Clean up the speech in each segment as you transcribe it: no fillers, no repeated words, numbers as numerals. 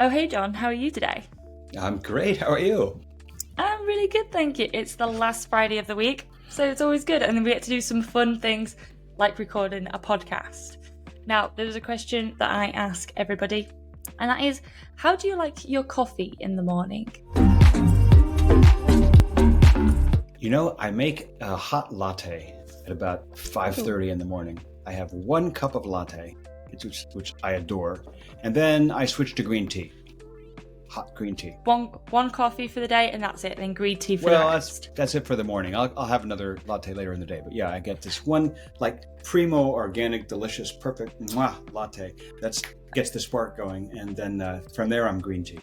Oh, hey John, how are you today? I'm great. How are you? I'm really good, thank you. It's the last Friday of the week, so it's always good. And then we get to do some fun things like recording a podcast. Now, there's a question that I ask everybody, and that is, how do you like your coffee in the morning? I make a hot latte at about 5:30 in the morning. I have 1 cup of latte, which I adore, and then I switch to green tea, hot green tea. One coffee for the day, and that's it. Then green tea for the rest. That's it for the morning. I'll have another latte later in the day, but yeah, I get this one primo organic, delicious, perfect latte that gets the spark going, and then from there I'm green tea.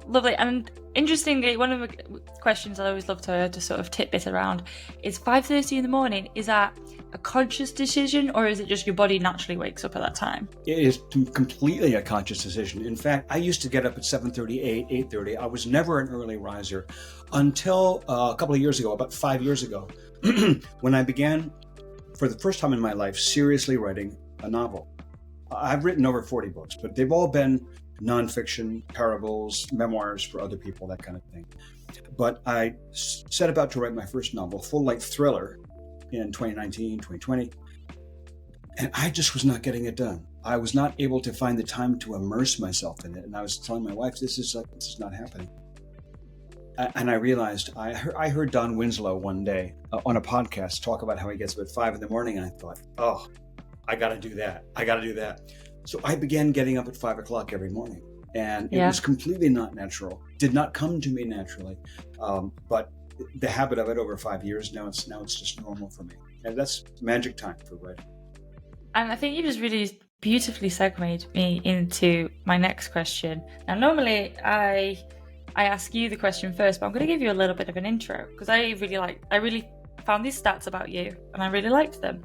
Lovely. And interestingly, one of the questions I always love to sort of tidbit around is 5:30 in the morning. Is that a conscious decision, or is it just your body naturally wakes up at that time? It is completely a conscious decision. In fact, I used to get up at 7:30, 8:30. I was never an early riser until a couple of years ago, about 5 years ago, when I began, for the first time in my life, seriously writing a novel. I've written over 40 books, but they've all been nonfiction, parables, memoirs for other people, that kind of thing. But I set about to write my first novel, full-length thriller, in 2019, 2020, and I just was not getting it done. I was not able to find the time to immerse myself in it, and I was telling my wife, this is not happening. And I realized, I heard Don Winslow one day on a podcast talk about how he gets up at 5 in the morning, and I thought, oh, I got to do that. So I began getting up at 5 o'clock every morning, and it was completely not natural. Did not come to me naturally, but the habit of it over 5 years now, it's just normal for me, and that's magic time for writing. And I think you just really beautifully segued me into my next question. Now, normally I ask you the question first, but I'm going to give you a little bit of an intro because I really found these stats about you, and I really liked them.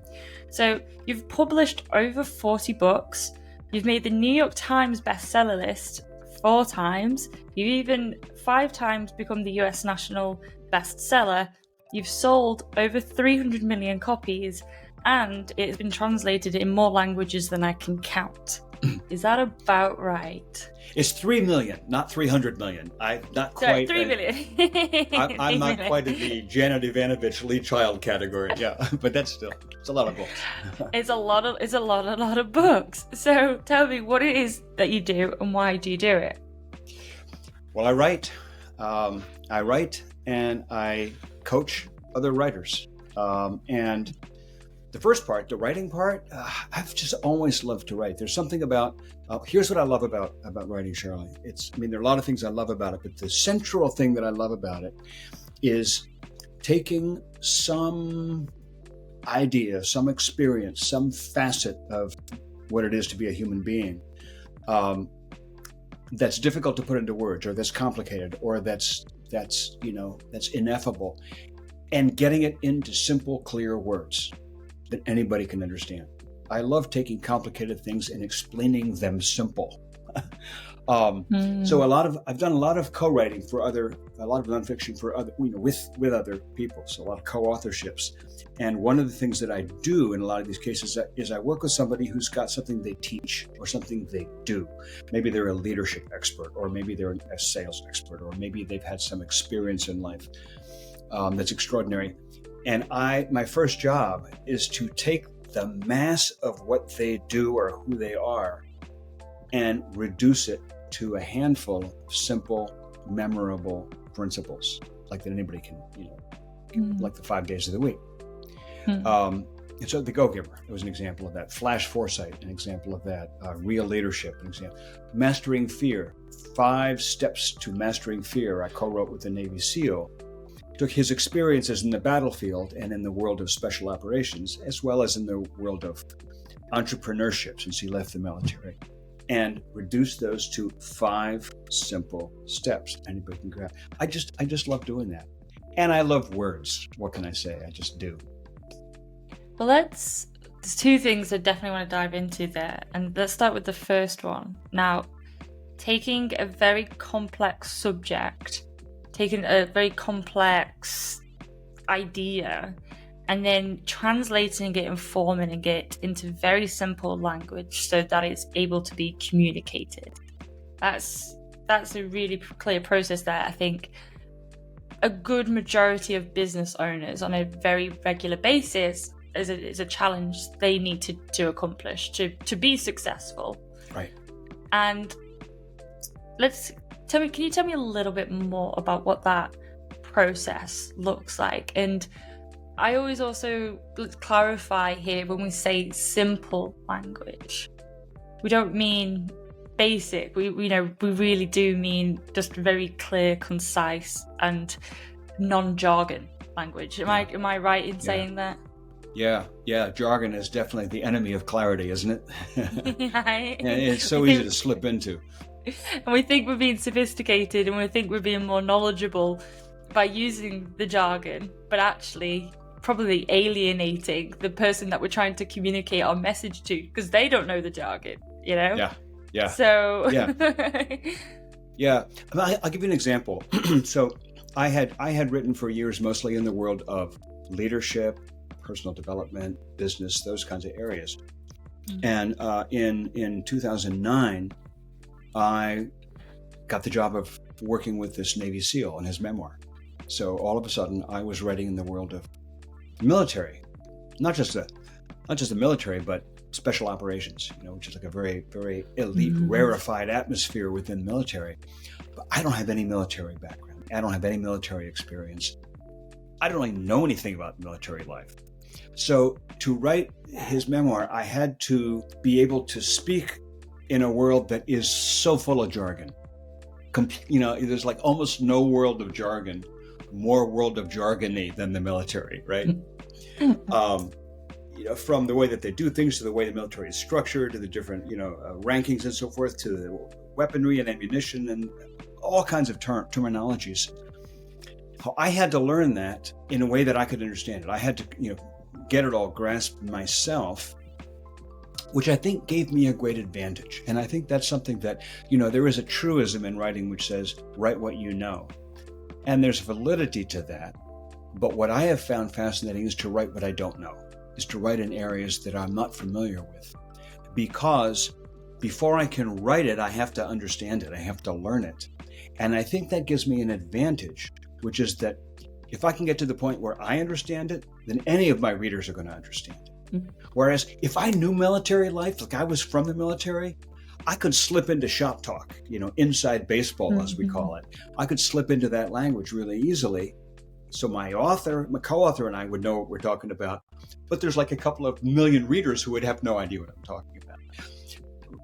So you've published over 40 books. You've made the New York Times bestseller list 4 times. You've even 5 times become the US national bestseller. You've sold over 300 million copies, and it's been translated in more languages than I can count. Is that about right? It's 3 million, not 300 million. I'm not quite. 3 million. I'm not quite in the Janet Ivanovich Lee Child category. Yeah, but it's a lot of books. It's a lot of books. So tell me what it is that you do and why do you do it? Well, I write and I coach other writers. And the first part, the writing part, I've just always loved to write. There's something about, here's what I love about writing, Shirley. There are a lot of things I love about it, but the central thing that I love about it is taking some idea, some experience, some facet of what it is to be a human being that's difficult to put into words, or that's complicated, or that's ineffable, and getting it into simple, clear words that anybody can understand. I love taking complicated things and explaining them simple. So I've done a lot of co-writing a lot of nonfiction for other, with other people. So a lot of co-authorships. And one of the things that I do in a lot of these cases is I work with somebody who's got something they teach or something they do. Maybe they're a leadership expert, or maybe they're a sales expert, or maybe they've had some experience in life that's extraordinary. And my first job is to take the mass of what they do or who they are and reduce it to a handful of simple, memorable principles, like that anybody can, like the 5 days of the week. And so The Go-Giver, it was an example of that. Flash Foresight, an example of that. Real Leadership, an example. Mastering Fear, 5 Steps to Mastering Fear, I co-wrote with the Navy SEAL. Took his experiences in the battlefield and in the world of special operations, as well as in the world of entrepreneurship since he left the military, and reduced those to 5 simple steps anybody can grab. I just love doing that. And I love words. What can I say? I just do. Well, there's 2 things I definitely want to dive into there. And let's start with the first one. Now, taking a very complex subject, taking a very complex idea, and then translating it and forming it into very simple language so that it's able to be communicated. That's a really clear process there. I think a good majority of business owners on a very regular basis is a challenge they need to accomplish to be successful. Right. And can you tell me a little bit more about what that process looks like? And I always also clarify here, when we say simple language, we don't mean basic. We really do mean just very clear, concise, and non-jargon language. Am I right in saying that? Yeah. Jargon is definitely the enemy of clarity, isn't it? Right. And it's so easy to slip into. And we think we're being sophisticated, and we think we're being more knowledgeable by using the jargon, but actually probably alienating the person that we're trying to communicate our message to, because they don't know the jargon, Yeah. So Yeah. I'll give you an example. So I had written for years mostly in the world of leadership, personal development, business, those kinds of areas. And in 2009, I got the job of working with this Navy SEAL in his memoir. So all of a sudden, I was writing in the world of military, not just the military, but special operations, which is like a very, very elite, rarefied atmosphere within the military. But I don't have any military background. I don't have any military experience. I don't really know anything about military life. So to write his memoir, I had to be able to speak in a world that is so full of jargon. There's like almost no world of jargon, more world of jargony than the military, right? From the way that they do things to the way the military is structured, to the different, rankings and so forth, to the weaponry and ammunition and all kinds of terminologies. I had to learn that in a way that I could understand it. I had to, get it all grasped myself, which I think gave me a great advantage. And I think that's something that, there is a truism in writing which says, write what you know. And there's validity to that. But what I have found fascinating is to write what I don't know, is to write in areas that I'm not familiar with. Because before I can write it, I have to understand it. I have to learn it. And I think that gives me an advantage, which is that if I can get to the point where I understand it, then any of my readers are going to understand it. Mm-hmm. Whereas if I knew military life, like I was from the military, I could slip into shop talk, inside baseball, as we call it. I could slip into that language really easily. So my co-author and I would know what we're talking about, but there's like a couple of million readers who would have no idea what I'm talking about.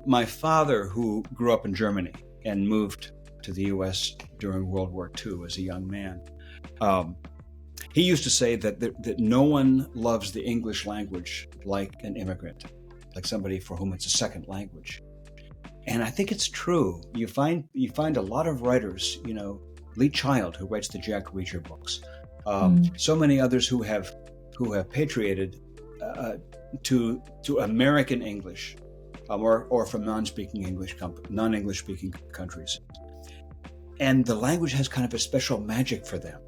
My father, who grew up in Germany and moved to the U.S. during World War II as a young man, he used to say that no one loves the English language like an immigrant, like somebody for whom it's a second language. And I think it's true. You find a lot of writers, Lee Child, who writes the Jack Reacher books, so many others who have patrioted to American English, or from non-English speaking countries, and the language has kind of a special magic for them.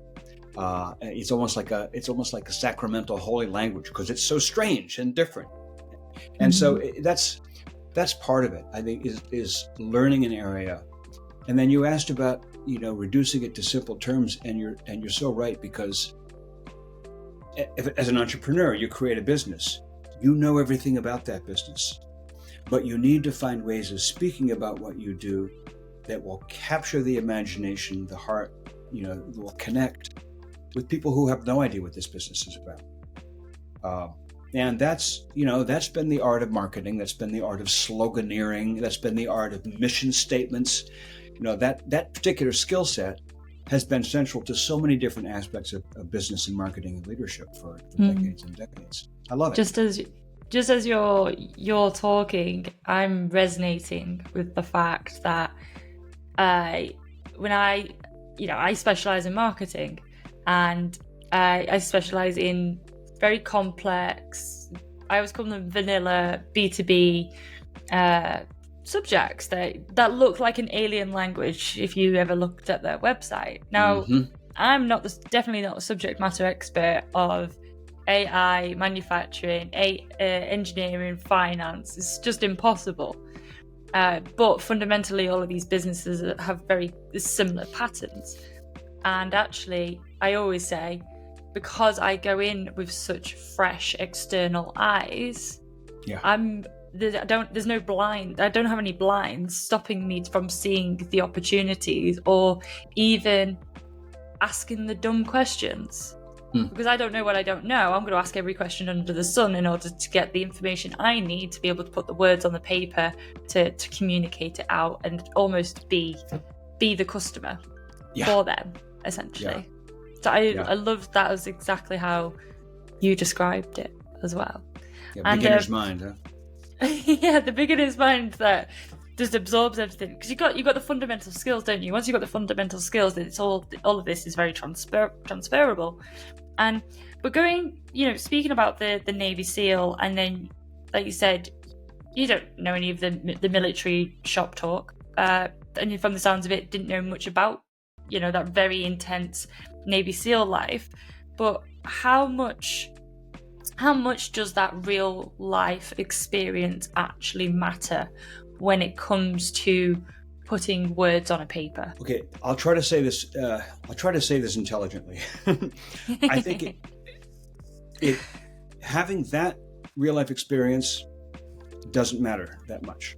It's almost like a sacramental holy language because it's so strange and different, and so that's part of it. I think is learning an area, and then you asked about reducing it to simple terms, and you're so right, because as an entrepreneur, you create a business, you know everything about that business, but you need to find ways of speaking about what you do that will capture the imagination, the heart, will connect with people who have no idea what this business is about. And that's been the art of marketing. That's been the art of sloganeering. That's been the art of mission statements. That particular skill set has been central to so many different aspects of business and marketing and leadership for decades and decades. I love it. Just as you're talking, I'm resonating with the fact that when I specialize in marketing, and I specialize in very complex, I always call them vanilla B2B subjects that look like an alien language if you ever looked at their website. Now, I'm definitely not the subject matter expert of AI, manufacturing, engineering, finance. It's just impossible. But fundamentally, all of these businesses have very similar patterns. And actually, I always say, because I go in with such fresh external eyes, there's no blind. I don't have any blinds stopping me from seeing the opportunities or even asking the dumb questions. Because I don't know what I don't know. I'm going to ask every question under the sun in order to get the information I need to be able to put the words on the paper to communicate it out and almost be the customer for them, essentially. So I love that as exactly how you described it as well. Beginner's mind, huh? Yeah, the beginner's mind that just absorbs everything, because you got the fundamental skills, don't you? Once you've got the fundamental skills, then it's all of this is very transferable. But going, speaking about the Navy SEAL, and then, like you said, you don't know any of the military shop talk, and from the sounds of it, didn't know much about, that very intense Navy SEAL life. But how much does that real life experience actually matter when it comes to putting words on a paper? Okay, I'll try to say this. Intelligently. I think it having that real life experience doesn't matter that much,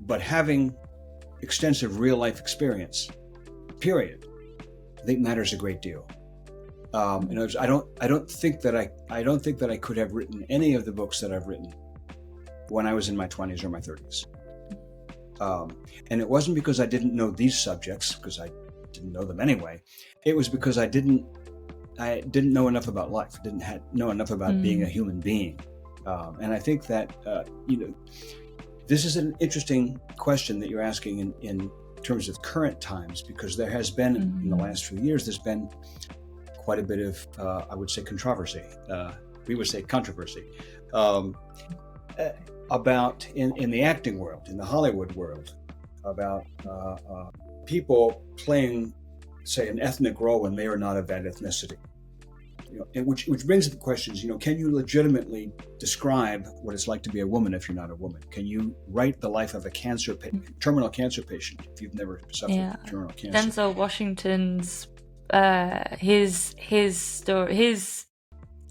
but having extensive real life experience, period, I think matters a great deal. I don't think that I could have written any of the books that I've written when I was in my 20s or my 30s. And it wasn't because I didn't know these subjects, because I didn't know them anyway. It was because I didn't know enough about life. I didn't know enough about being a human being. And I think that, this is an interesting question that you're asking in terms of current times, because there has been, in the last few years, there's been quite a bit of, I would say, controversy. We would say controversy. About in the acting world, in the Hollywood world, about people playing, say, an ethnic role when they are not of that ethnicity. And which brings up the questions. Can you legitimately describe what it's like to be a woman if you're not a woman? Can you write the life of a terminal cancer patient if you've never suffered terminal cancer? Denzel Washington's his story, his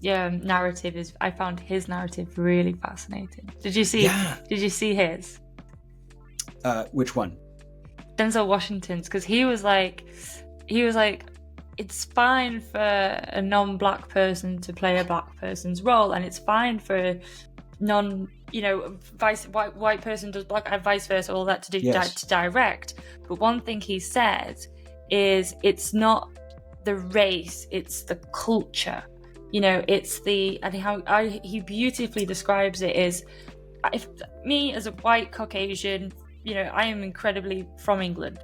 narrative is. I found his narrative really fascinating. Did you see? Yeah. Did you see his? Which one? Denzel Washington's, because he was like, it's fine for a non-black person to play a black person's role, and it's fine for a white person does black, and vice versa, all that to do to direct. But one thing he said is, it's not the race, it's the culture. It's and how he beautifully describes it is, if me as a white Caucasian, I am incredibly from England.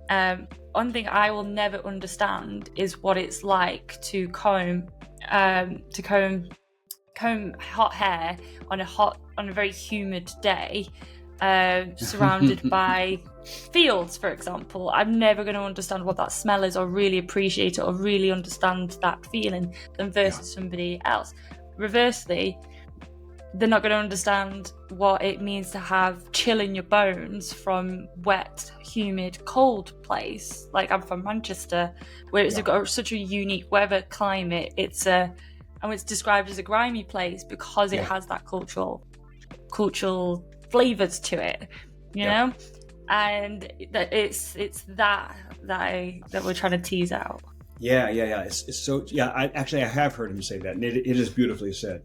One thing I will never understand is what it's like to comb hot hair on a very humid day, surrounded by fields, for example. I'm never going to understand what that smell is, or really appreciate it, or really understand that feeling than versus somebody else. Reversely, they're not going to understand what it means to have chill in your bones from wet, humid, cold place. Like, I'm from Manchester, where it's got such a unique weather climate. It's described as a grimy place because it has that cultural flavors to it, you know. And that it's that we're trying to tease out. Yeah. It's so. Yeah, I have heard him say that, and it is beautifully said.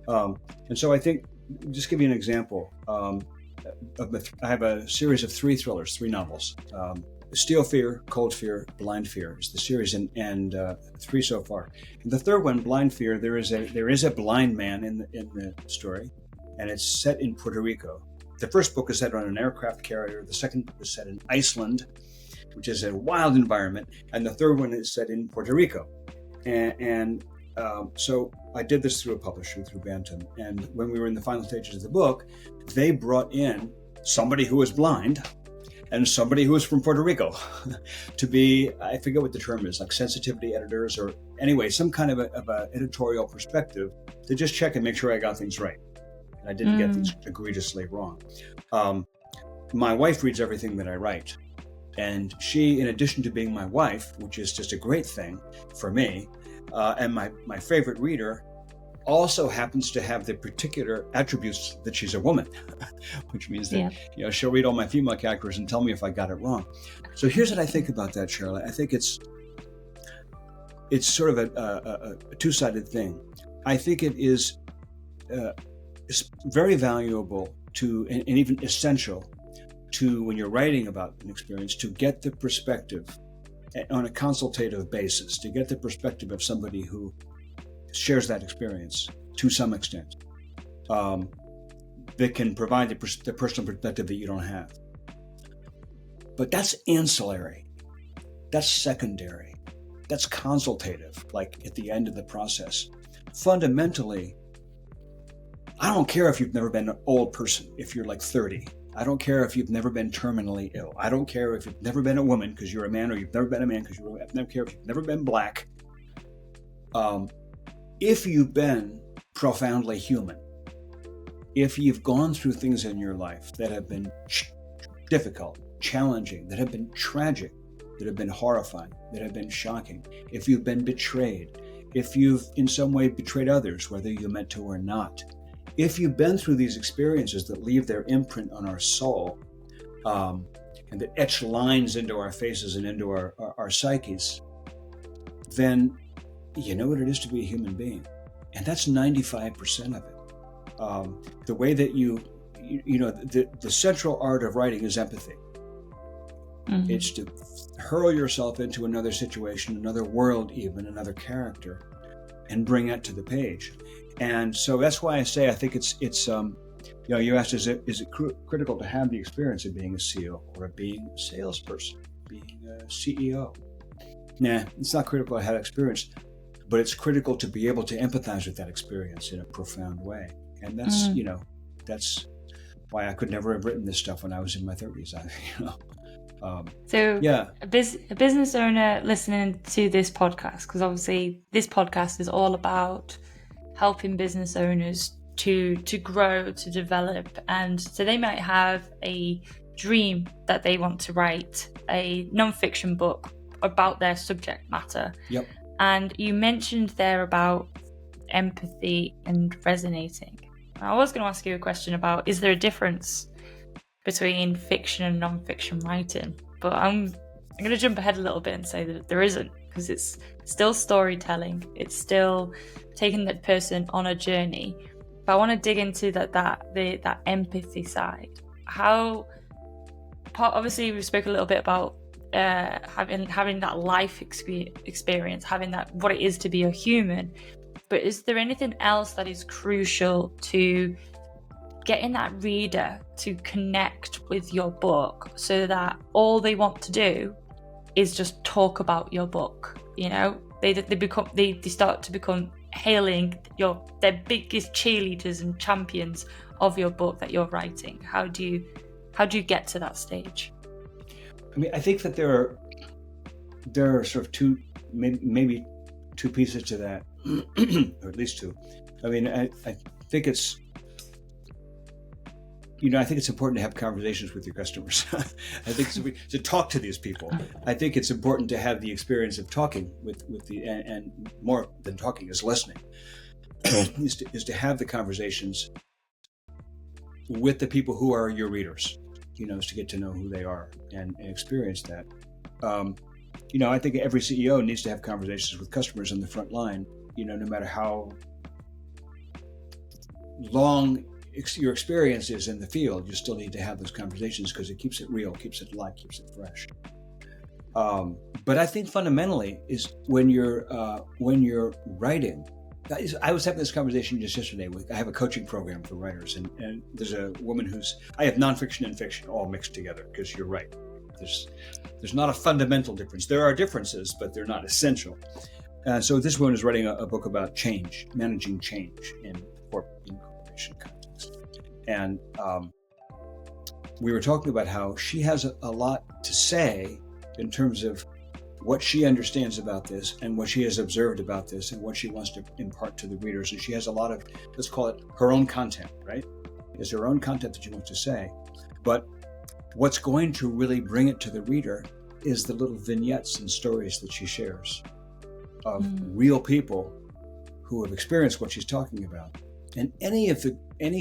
And so I think, just give you an example. I have a series of 3 thrillers, 3 novels. Steel Fear, Cold Fear, Blind Fear is the series, and 3 so far. And the third one, Blind Fear, there is a blind man in the story, and it's set in Puerto Rico. The first book is set on an aircraft carrier. The second book is set in Iceland, which is a wild environment, and the third one is set in Puerto Rico. And so I did this through a publisher, through Bantam. And when we were in the final stages of the book, they brought in somebody who was blind and somebody who was from Puerto Rico to be, I forget what the term is, like sensitivity editors, or anyway, some kind of a editorial perspective to just check and make sure I got things right. And I didn't get things egregiously wrong. my wife reads everything that I write. And she, in addition to being my wife, which is just a great thing for me, and my favorite reader, also happens to have the particular attributes that she's a woman, which means that she'll read all my female characters and tell me if I got it wrong. So here's what I think about that, Charlotte. I think it's sort of a two-sided thing. I think it is very valuable to, and even essential to, when you're writing about an experience, to get the perspective on a consultative basis, to get the perspective of somebody who shares that experience to some extent, that can provide the personal perspective that you don't have. But that's ancillary. That's secondary. That's consultative, like at the end of the process. Fundamentally, I don't care if you've never been an old person, if you're like 30. I don't care if you've never been terminally ill. I don't care if you've never been a woman because you're a man, or you've never been a man because you're a woman. I don't care if you've never been black. If you've been profoundly human, if you've gone through things in your life that have been difficult, challenging, that have been tragic, that have been horrifying, that have been shocking, if you've been betrayed, if you've in some way betrayed others, whether you meant to or not, if you've been through these experiences that leave their imprint on our soul, and that etch lines into our faces and into our psyches, then you know what it is to be a human being. And that's 95% of it. The way that the central art of writing is empathy. Mm-hmm. It's to hurl yourself into another situation, another world, even another character, and bring it to the page. And so that's why I say I think it's you asked, is it critical to have the experience of being a CEO or being a salesperson, being a CEO? Nah, it's not critical to have experience, but it's critical to be able to empathize with that experience in a profound way. And that's that's why I could never have written this stuff when I was in my 30s. A business owner listening to this podcast, because obviously this podcast is all about helping business owners to grow, to develop, and so they might have a dream that they want to write a non-fiction book about their subject matter. Yep. And you mentioned there about empathy and resonating. I was going to ask you a question about, is there a difference between fiction and non-fiction writing? But I'm going to jump ahead a little bit and say that there isn't, because it's still storytelling. It's still taking that person on a journey. But I want to dig into that empathy side. Obviously we spoke a little bit about having that life experience, having that what it is to be a human. But is there anything else that is crucial to getting that reader to connect with your book, so that all they want to do is just talk about your book? They start to become hailing their biggest cheerleaders and champions of your book that you're writing. How do you get to that stage? I mean, I think that there are sort of two, maybe two pieces to that, or at least two. I mean, I think it's, I think it's important to have conversations with your customers. I think to talk to these people. I think it's important to have the experience of talking with and more than talking is listening, is to have the conversations with the people who are your readers, is to get to know who they are and experience that. I think every CEO needs to have conversations with customers on the front line, no matter how long your experience is in the field, you still need to have those conversations because it keeps it real, keeps it alive, keeps it fresh. But I think fundamentally is when you're writing. I was having this conversation just yesterday. I have a coaching program for writers, and there's a woman I have nonfiction and fiction all mixed together, because you're right. There's not a fundamental difference. There are differences, but they're not essential. So this woman is writing a book about change, managing change in corporation context. And we were talking about how she has a lot to say in terms of what she understands about this and what she has observed about this and what she wants to impart to the readers. And she has a lot of, let's call it her own content, right? It's her own content that she wants to say. But What's going to really bring it to the reader is the little vignettes and stories that she shares of real people who have experienced what she's talking about. And any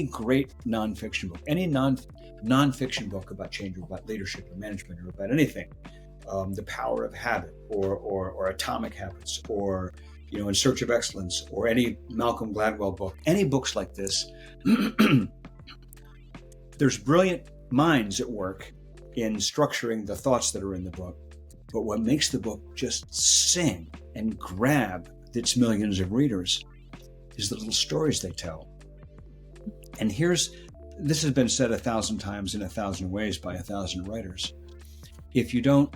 great nonfiction book, any nonfiction book about change or about leadership or management or about anything, The Power of Habit or Atomic Habits or In Search of Excellence or any Malcolm Gladwell book, any books like this, there's brilliant minds at work in structuring the thoughts that are in the book. But what makes the book just sing and grab its millions of readers is the little stories they tell. And this has been said 1,000 times in 1,000 ways by 1,000 writers. If you don't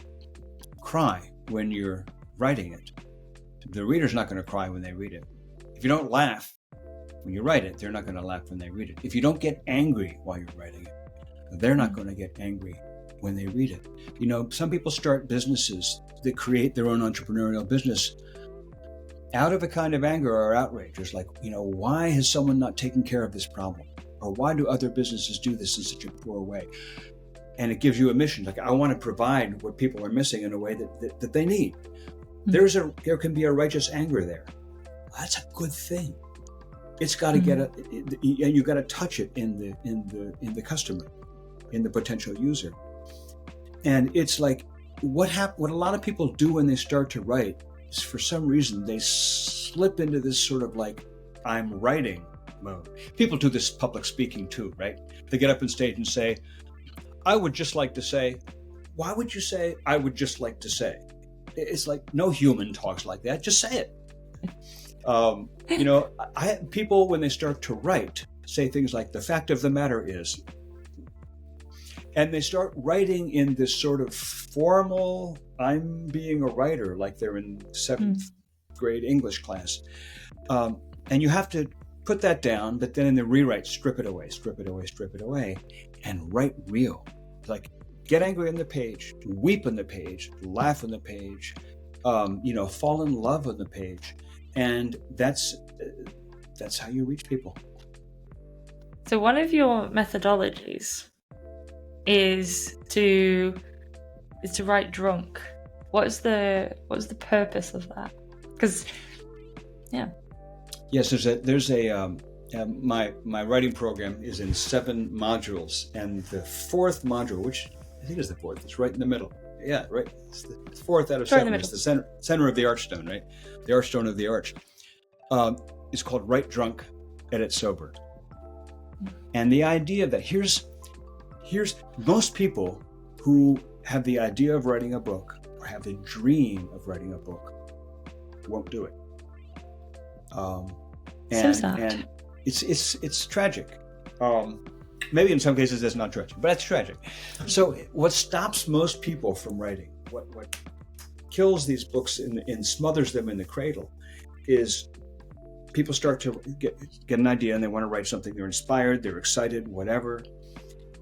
cry when you're writing it, the reader's not going to cry when they read it. If you don't laugh when you write it, they're not going to laugh when they read it. If you don't get angry while you're writing it, they're not going to get angry when they read it. Some people start businesses that create their own entrepreneurial business out of a kind of anger or outrage. It's like, why has someone not taken care of this problem? Or why do other businesses do this in such a poor way? And it gives you a mission. Like, I want to provide what people are missing in a way that they need. There can be a righteous anger there. That's a good thing. It's got to get you got to touch it in the customer, in the potential user. And it's like what a lot of people do when they start to write is, for some reason, they slip into this sort of like, I'm writing mode. People do this public speaking too, right? They get up on stage and say, I would just like to say. Why would you say, I would just like to say? It's like, no human talks like that. Just say it. People, when they start to write, say things like, the fact of the matter is, and they start writing in this sort of formal, I'm being a writer, like they're in 7th grade English class. And you have to put that down, but then in the rewrite, strip it away, and write real. Like, get angry on the page, weep on the page, laugh on the page, fall in love on the page. And that's how you reach people. So one of your methodologies is to write drunk. What's the purpose of that? Because yes, my writing program is in 7 modules, and the 4th module, which I think is the 4th, it's right in the middle. Yeah, right. It's the 4th out of 7. It's the center of the archstone, right? The archstone of the arch. It's called Write Drunk, Edit Sober. And the idea that here's most people who have the idea of writing a book or have the dream of writing a book won't do it. So sad. And it's tragic. Maybe in some cases it's not tragic, but it's tragic. So what stops most people from writing, what kills these books and smothers them in the cradle, is people start to get an idea and they want to write something. They're inspired, they're excited, whatever.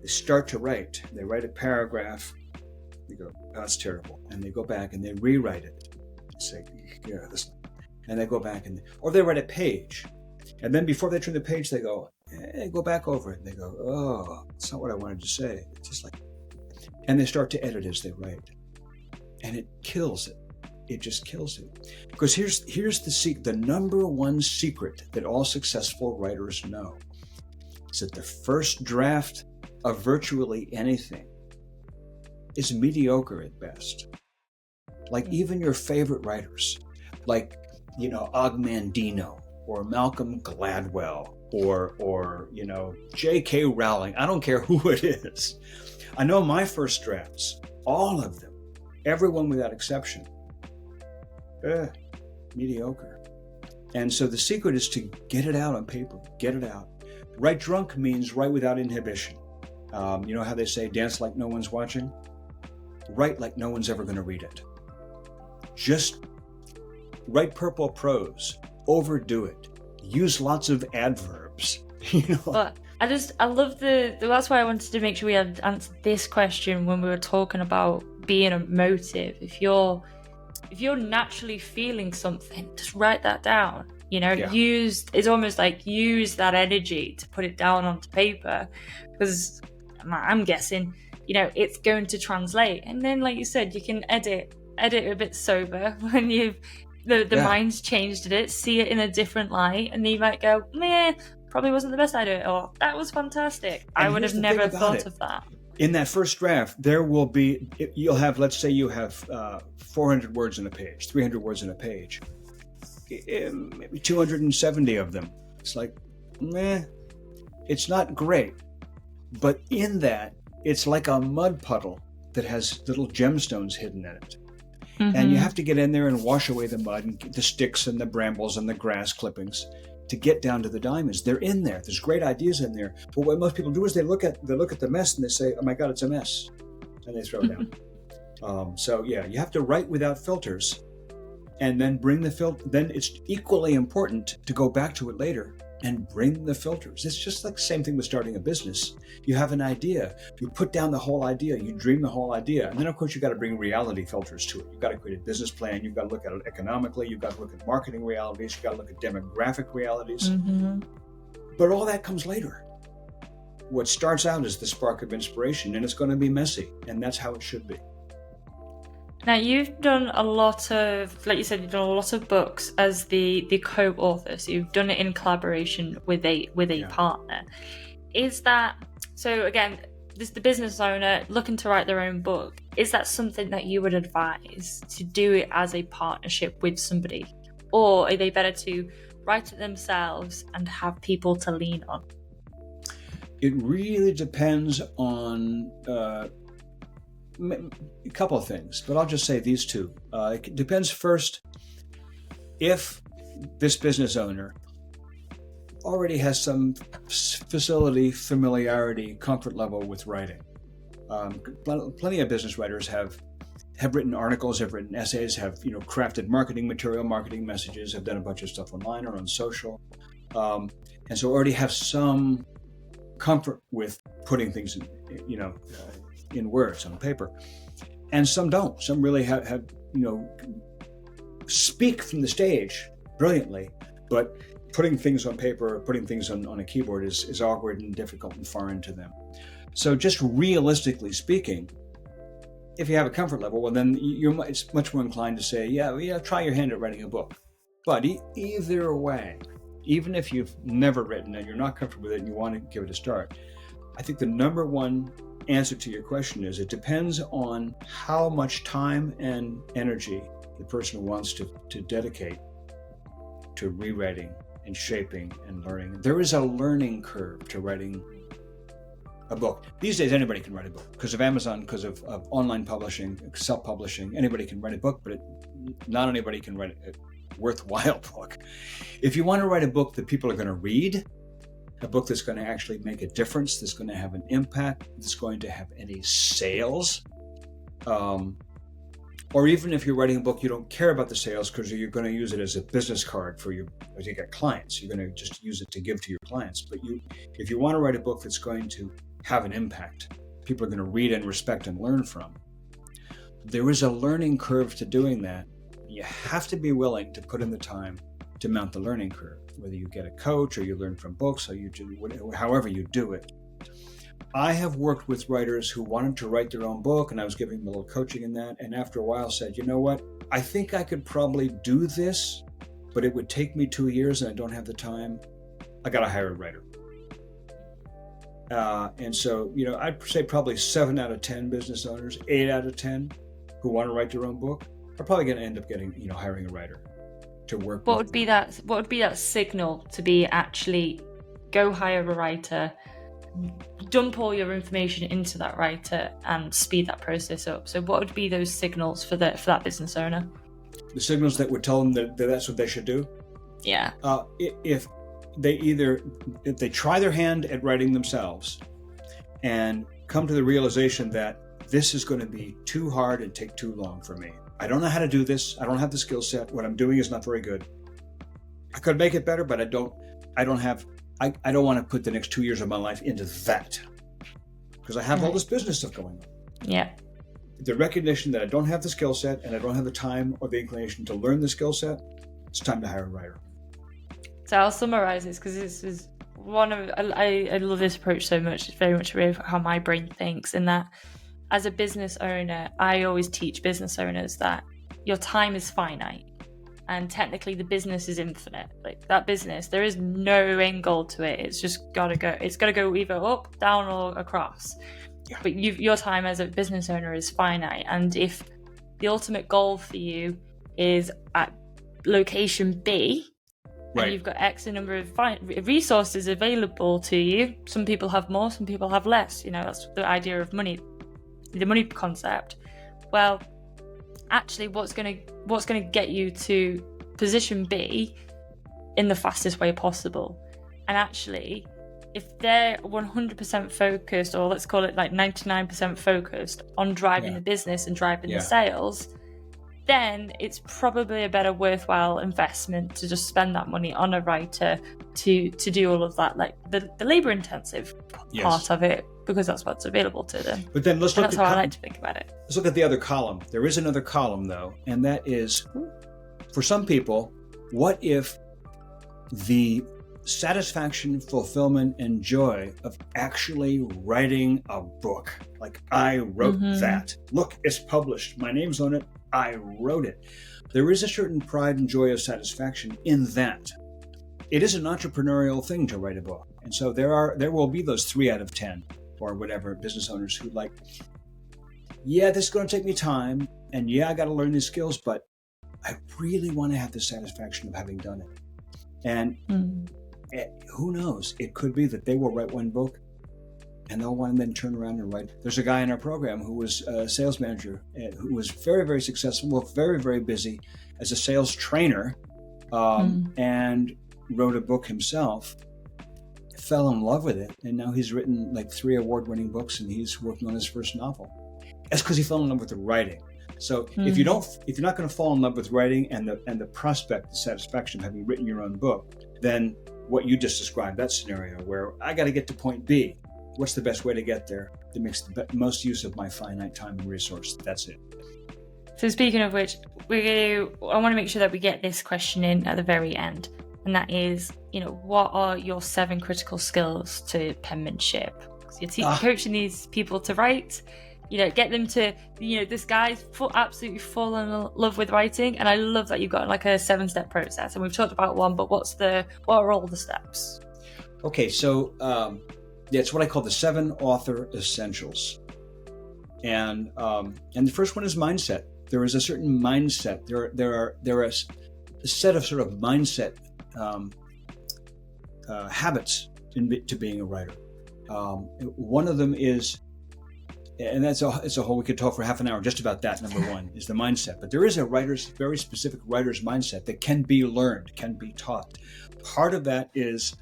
They start to write. They write a paragraph. They go, oh, that's terrible. And they go back and they rewrite it. And say, yeah, this. And they go back or they write a page. And then before they turn the page, they go back over it. And they go, oh, it's not what I wanted to say. It's just like, and they start to edit as they write. And it kills it. It just kills it. Because here's the number one secret that all successful writers know. Is that the first draft of virtually anything is mediocre at best. Like even your favorite writers, like, Og Mandino or Malcolm Gladwell or J.K. Rowling. I don't care who it is. I know my first drafts, all of them, everyone without exception, mediocre. And so the secret is to get it out on paper, get it out. Write drunk means write without inhibition. You know how they say dance like no one's watching? Write like no one's ever going to read it. Just write purple prose, overdo it, use lots of adverbs. But I love that's why I wanted to make sure we had answered this question when we were talking about being emotive. If you're naturally feeling something, just write that down. It's almost like use that energy to put it down onto paper, because I'm guessing, it's going to translate. And then, like you said, you can edit a bit sober when the mind's changed it, see it in a different light, and then you might go, meh, probably wasn't the best idea, or that was fantastic. I would have never thought of that. In that first draft, you'll have, let's say you have 400 words in a page, 300 words in a page, maybe 270 of them. It's like, meh, it's not great. But in that, it's like a mud puddle that has little gemstones hidden in it. Mm-hmm. And you have to get in there and wash away the mud and the sticks and the brambles and the grass clippings to get down to the diamonds. They're in there. There's great ideas in there. But what most people do is they look at the mess and they say, oh my God, it's a mess. And they throw it down. So yeah, you have to write without filters and then bring the filter. Then it's equally important to go back to it later and bring the filters. It's just like the same thing with starting a business. You have an idea, you put down the whole idea, you dream the whole idea, and then of course you got to bring reality filters to it. You've got to create a business plan, you've got to look at it economically, you've got to look at marketing realities, you've got to look at demographic realities. Mm-hmm. But all that comes later. What starts out is the spark of inspiration, and it's going to be messy, and that's how it should be. Now, you've done a lot of, like you said, you've done a lot of books as the co-author. So you've done it in collaboration with a partner. Is that, so again, this the business owner looking to write their own book. Is that something that you would advise, to do it as a partnership with somebody? Or are they better to write it themselves and have people to lean on? It really depends on a couple of things, but I'll just say these two. It depends first if this business owner already has some familiarity, comfort level with writing. Plenty of business writers have written articles, have written essays, have crafted marketing material, marketing messages, have done a bunch of stuff online or on social, and so already have some comfort with putting things in words on paper, and some don't. Some really have speak from the stage brilliantly, but putting things on paper, putting things on a keyboard is awkward and difficult and foreign to them. So just realistically speaking, if you have a comfort level, well then it's much more inclined to say, yeah, try your hand at writing a book. But either way, even if you've never written and you're not comfortable with it and you want to give it a start, I think the number one answer to your question is it depends on how much time and energy the person wants to dedicate to rewriting and shaping and learning. There is a learning curve to writing a book. These days, anybody can write a book because of Amazon, because of online publishing, self-publishing. Anybody can write a book, but not anybody can write a worthwhile book. If you want to write a book that people are going to read, a book that's going to actually make a difference, that's going to have an impact, that's going to have any sales, or even if you're writing a book, you don't care about the sales because you're going to use it as a business card to get clients. You're going to just use it to give to your clients. But if you want to write a book that's going to have an impact, people are going to read and respect and learn from, there is a learning curve to doing that. You have to be willing to put in the time to mount the learning curve, whether you get a coach or you learn from books or you do whatever, however you do it. I have worked with writers who wanted to write their own book, and I was giving them a little coaching in that, and after a while said, you know what, I think I could probably do this, but it would take me 2 years and I don't have the time. I got to hire a writer. And so, I'd say probably 7 out of 10 business owners, 8 out of 10 who want to write their own book are probably going to end up hiring a writer to work. What would be that signal to be actually go hire a writer, dump all your information into that writer and speed that process up? So what would be those signals for that business owner? The signals that would tell them that that's what they should do? Yeah. If they try their hand at writing themselves and come to the realization that this is going to be too hard and take too long for me. I don't know how to do this. I don't have the skill set. What I'm doing is not very good. I could make it better, but I don't want to put the next 2 years of my life into that because I have all this business stuff going on. Yeah. The recognition that I don't have the skill set and I don't have the time or the inclination to learn the skill set, it's time to hire a writer. So I'll summarize this because this is I love this approach so much. It's very much how my brain thinks, in that as a business owner, I always teach business owners that your time is finite, and technically the business is infinite. Like that business, there is no end goal to it. It's just gotta go. It's gotta go either up, down, or across. Yeah. But your time as a business owner is finite, and if the ultimate goal for you is at location B, and you've got X number of resources available to you. Some people have more, some people have less. That's the idea of money, the money concept. Well, actually, what's gonna get you to position B in the fastest way possible? And actually, if they're 100% focused, or let's call it like 99% focused on driving the business and driving the sales, then it's probably a better worthwhile investment to just spend that money on a writer to do all of that, like the labor intensive part of it, because that's what's available to them. But then that's how I like to think about it. Let's look at the other column. There is another column though, and that is, for some people, what if the satisfaction, fulfillment, and joy of actually writing a book, like I wrote that. Look, it's published. My name's on it. I wrote it. There is a certain pride and joy of satisfaction in that. It is an entrepreneurial thing to write a book. And so there will be those 3 out of 10 or whatever business owners who like, this is going to take me time, and I got to learn these skills, but I really want to have the satisfaction of having done it. And who knows? It could be that they will write one book and they'll want to then turn around and write. There's a guy in our program who was a sales manager, who was very, very successful, very, very busy as a sales trainer, and wrote a book himself, fell in love with it, and now he's written like 3 award-winning books, and he's working on his first novel. That's because he fell in love with the writing. So if you're not going to fall in love with writing and the prospect, the satisfaction of having written your own book, then what you just described, that scenario where I got to get to point B, what's the best way to get there that makes the most use of my finite time and resource? That's it. So speaking of which, I want to make sure that we get this question in at the very end, and that is, what are your 7 critical skills to penmanship? Because you're coaching these people to write. Get them to, this guy's absolutely fall in love with writing, and I love that you've got like a 7-step process, and we've talked about one, but what are all the steps? Okay, so it's what I call the 7 author essentials, and the first one is mindset. There is a certain mindset. There are a set of sort of mindset habits to being a writer. One of them is, and it's a whole, we could talk for half an hour just about that. Number 1 is the mindset. But there is a very specific writer's mindset that can be learned, can be taught. Part of that is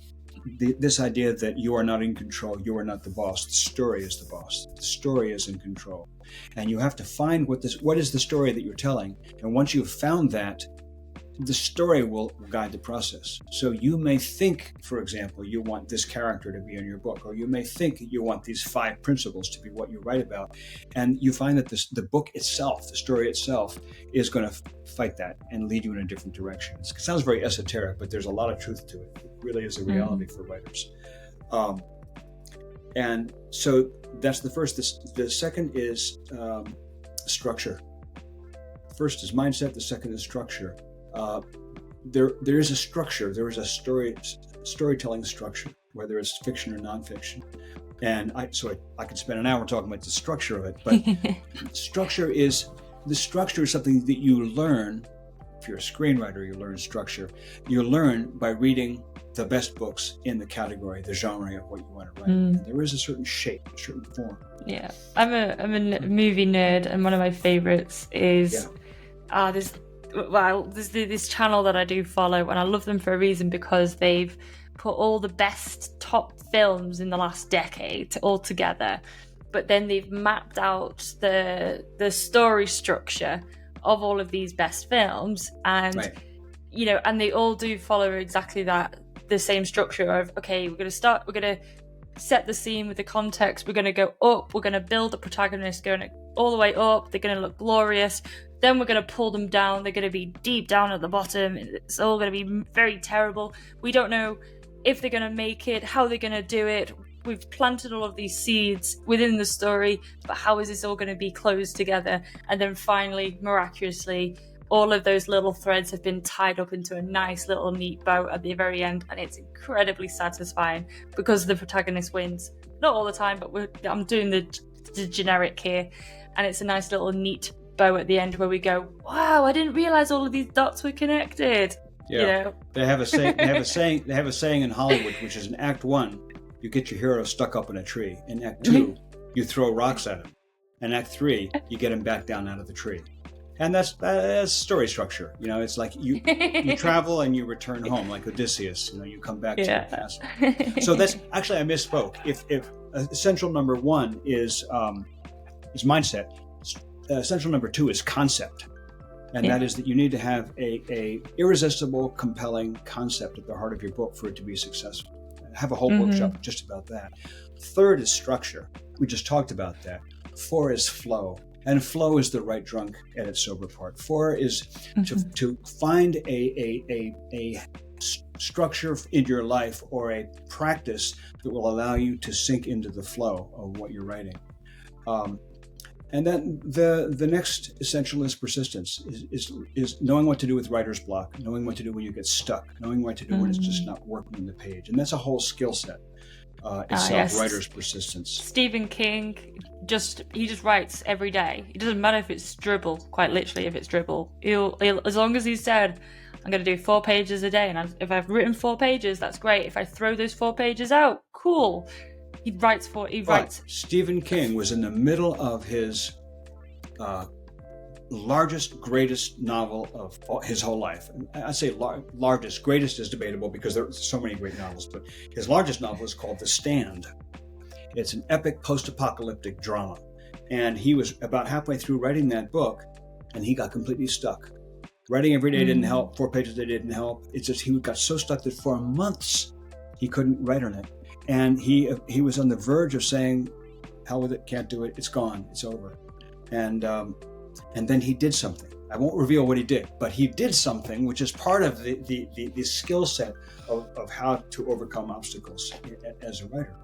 this idea that you are not in control, you are not the boss. The story is the boss. The story is in control. And you have to find what is the story that you're telling. And once you've found that, the story will guide the process. So you may think, for example, you want this character to be in your book, or you may think you want these 5 principles to be what you write about. And you find that the book itself, the story itself, is going to fight that and lead you in a different direction. It sounds very esoteric, but there's a lot of truth to it. It really is a reality for writers. And so that's the first. The second is structure. The first is mindset. The second is structure. There is a structure. There is a storytelling structure, whether it's fiction or nonfiction. And I could spend an hour talking about the structure of it. But structure is something that you learn. If you're a screenwriter, you learn structure. You learn by reading the best books in the category, the genre of what you want to write. And there is a certain shape, a certain form. Yeah, I'm a movie nerd, and one of my favorites is there's this channel that I do follow, and I love them for a reason, because they've put all the best top films in the last decade all together, but then they've mapped out the story structure of all of these best films, and and they all do follow exactly the same structure of, okay, we're going to set the scene with the context, we're going to go up, we're going to build the protagonist going all the way up, they're going to look glorious, then we're going to pull them down, they're going to be deep down at the bottom, it's all going to be very terrible. We don't know if they're going to make it, how they're going to do it. We've planted all of these seeds within the story, but how is this all going to be closed together? And then finally, miraculously, all of those little threads have been tied up into a nice little neat bow at the very end, and it's incredibly satisfying because the protagonist wins. Not all the time, but I'm doing the generic here, and it's a nice little neat bow at the end where we go, wow, I didn't realize all of these dots were connected. Yeah. You know? They have a saying in Hollywood, which is in Act 1, you get your hero stuck up in a tree. In Act 2, you throw rocks at him. In Act 3, you get him back down out of the tree. And that's story structure. You know, it's like you travel and you return home, like Odysseus. You know, you come back to the castle. So that's actually, I misspoke. If essential number 1 is mindset, essential number 2 is concept, and that is that you need to have a irresistible, compelling concept at the heart of your book for it to be successful. Have a whole workshop just about that. 3rd is structure. We just talked about that. 4 is flow. And flow is the right drunk at its sober part. 4 is to find a structure in your life or a practice that will allow you to sink into the flow of what you're writing. And then the next essential is persistence, is knowing what to do with writer's block, knowing what to do when you get stuck, knowing what to do when it's just not working on the page. And that's a whole skill set. Itself, writer's persistence. Stephen King, he just writes every day. It doesn't matter if it's dribble, quite literally if it's dribble. He'll as long as he said, I'm going to do 4 pages a day, and if I've written 4 pages, that's great. If I throw those 4 pages out, cool. He writes. Stephen King was in the middle of his largest, greatest novel of his whole life. I say largest, greatest is debatable because there are so many great novels, but his largest novel is called The Stand. It's an epic post-apocalyptic drama. And he was about halfway through writing that book, and he got completely stuck. Writing every day didn't help. 4 pages a day didn't help. It's just he got so stuck that for months he couldn't write on it. And he was on the verge of saying, hell with it, can't do it, it's gone, it's over. And then he did something. I won't reveal what he did, but he did something which is part of the skill set of how to overcome obstacles as a writer.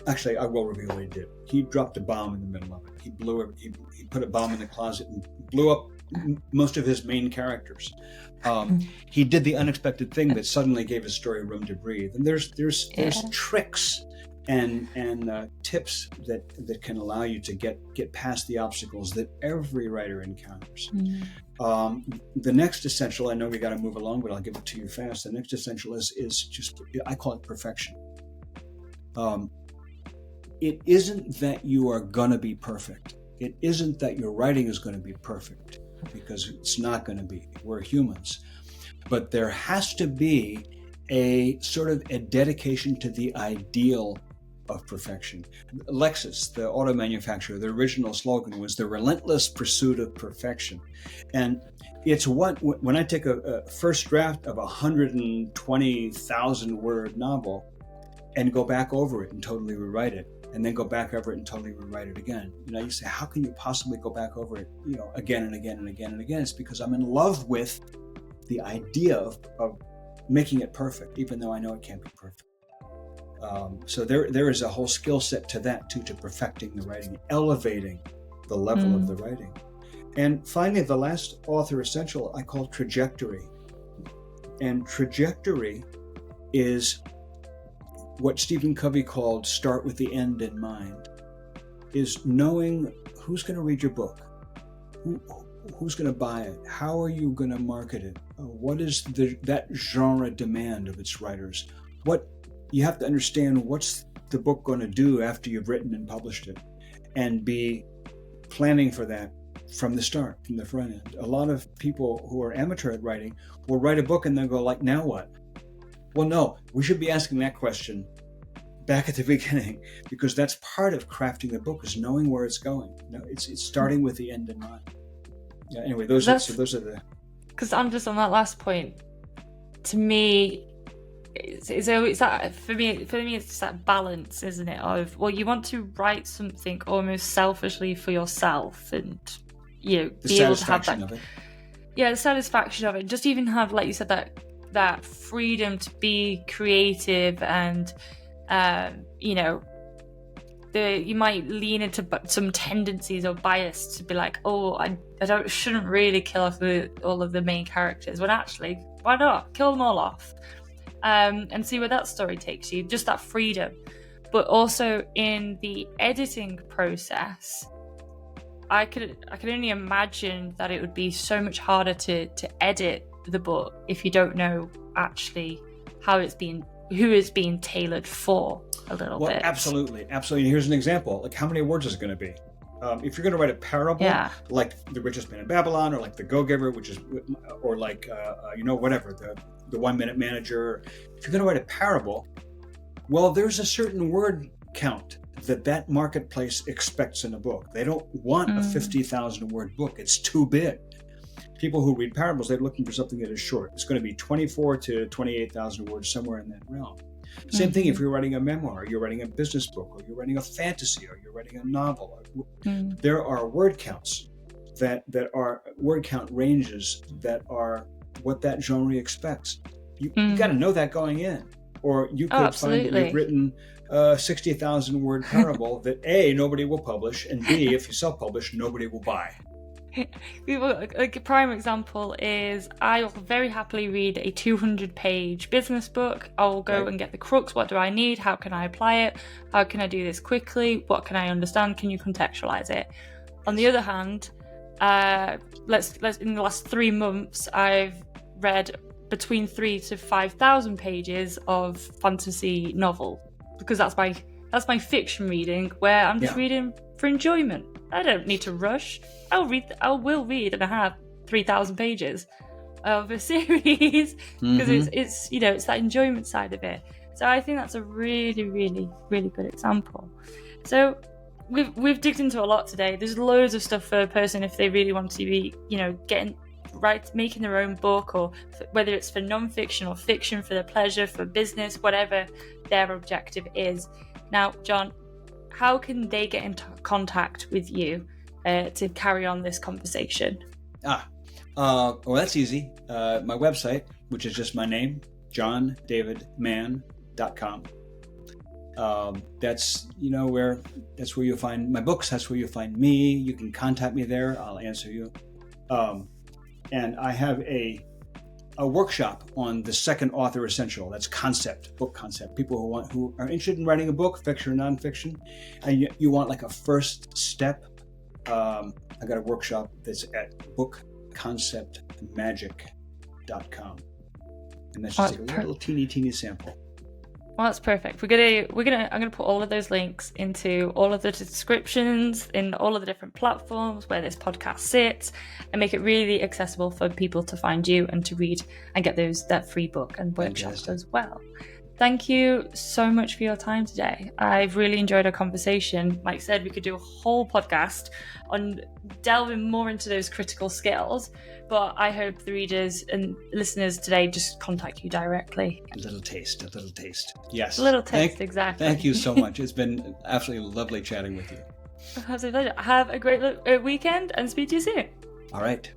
Actually, I will reveal what he did. He dropped a bomb in the middle of it. He put a bomb in the closet and blew up most of his main characters. He did the unexpected thing that suddenly gave his story room to breathe. And there's tricks and tips that can allow you to get past the obstacles that every writer encounters. The next essential, I know we got to move along, but I'll give it to you fast. The next essential is just, I call it perfection. It isn't that you are going to be perfect. It isn't that your writing is going to be perfect, because it's not going to be. We're humans. But there has to be a sort of a dedication to the ideal of perfection. Lexus, the auto manufacturer, the original slogan was the relentless pursuit of perfection. And it's when I take a first draft of a 120,000 word novel and go back over it and totally rewrite it, and then go back over it and totally rewrite it again. You say, how can you possibly go back over it, again and again and again and again? It's because I'm in love with the idea of making it perfect, even though I know it can't be perfect. So there is a whole skill set to that too, to perfecting the writing, elevating the level of the writing. And finally, the last author essential I call trajectory. And trajectory is what Stephen Covey called start with the end in mind, is knowing who's going to read your book, who's going to buy it, how are you going to market it, what is that genre demand of its writers. What you have to understand, what's the book going to do after you've written and published it, and be planning for that from the start, from the front end. A lot of people who are amateur at writing will write a book and then go like, now what? Well, no, we should be asking that question back at the beginning, because that's part of crafting the book, is knowing where it's going. It's starting with the end in mind. Yeah. Anyway, those are the. Because I'm just on that last point. To me, it's that for me it's that balance, isn't it? Of, well, you want to write something almost selfishly for yourself, and be able to have that. Of it. Yeah, the satisfaction of it. Just even have, like you said, that that freedom to be creative, and you might lean into some tendencies or bias to be like, oh, I shouldn't really kill off all of the main characters, when actually, why not kill them all off, and see where that story takes you. Just that freedom. But also in the editing process, I could only imagine that it would be so much harder to edit the book if you don't know actually who it's being tailored for a little bit. Absolutely. And here's an example. Like, how many words is it going to be? If you're going to write a parable, like The Richest Man in Babylon, or like The Go-Giver, or like whatever, the 1 Minute Manager. If you're going to write a parable, well, there's a certain word count that marketplace expects in a book. They don't want a 50,000 word book. It's too big. People who read parables, they're looking for something that is short. It's going to be 24 to 28,000 words, somewhere in that realm. Same thing if you're writing a memoir, or you're writing a business book, or you're writing a fantasy, or you're writing a novel. There are word counts that are word count ranges that are what that genre expects. You got to know that going in. Or you could find that you've written a 60,000 word parable that A, nobody will publish, and B, if you self-publish, nobody will buy. Like a prime example is, I will very happily read a 200-page business book. I'll go and get the crux. What do I need? How can I apply it? How can I do this quickly? What can I understand? Can you contextualize it? On the other hand, let's in the last 3 months, I've read between 3,000 to 5,000 pages of fantasy novel, because that's my fiction reading, where I'm just reading for enjoyment. I don't need to rush. I will read and I have 3,000 pages of a series, because it's that enjoyment side of it. So I think that's a really, really, really good example. So we've digged into a lot today. There's loads of stuff for a person if they really want to be, making their own book, or whether it's for non-fiction or fiction, for their pleasure, for business, whatever their objective is. Now, John, how can they get into contact with you to carry on this conversation? Well, that's easy. My website, which is just my name, johndavidmann.com. That's where you'll find my books. That's where you'll find me. You can contact me there. I'll answer you. And I have a workshop on the second author essential. That's book concept. People who are interested in writing a book, fiction or nonfiction, and you want like a first step. I got a workshop that's at bookconceptmagic.com, and that's just a little teeny sample. Well, that's perfect. I'm gonna put all of those links into all of the descriptions in all of the different platforms where this podcast sits, and make it really accessible for people to find you and to read and get that free book and workshops as well. Thank you so much for your time today. I've really enjoyed our conversation. Like I said, we could do a whole podcast on delving more into those critical skills, but I hope the readers and listeners today just contact you directly. A little taste. Yes. A little taste, exactly. Thank you so much. It's been absolutely lovely chatting with you. Have a great weekend, and speak to you soon. All right.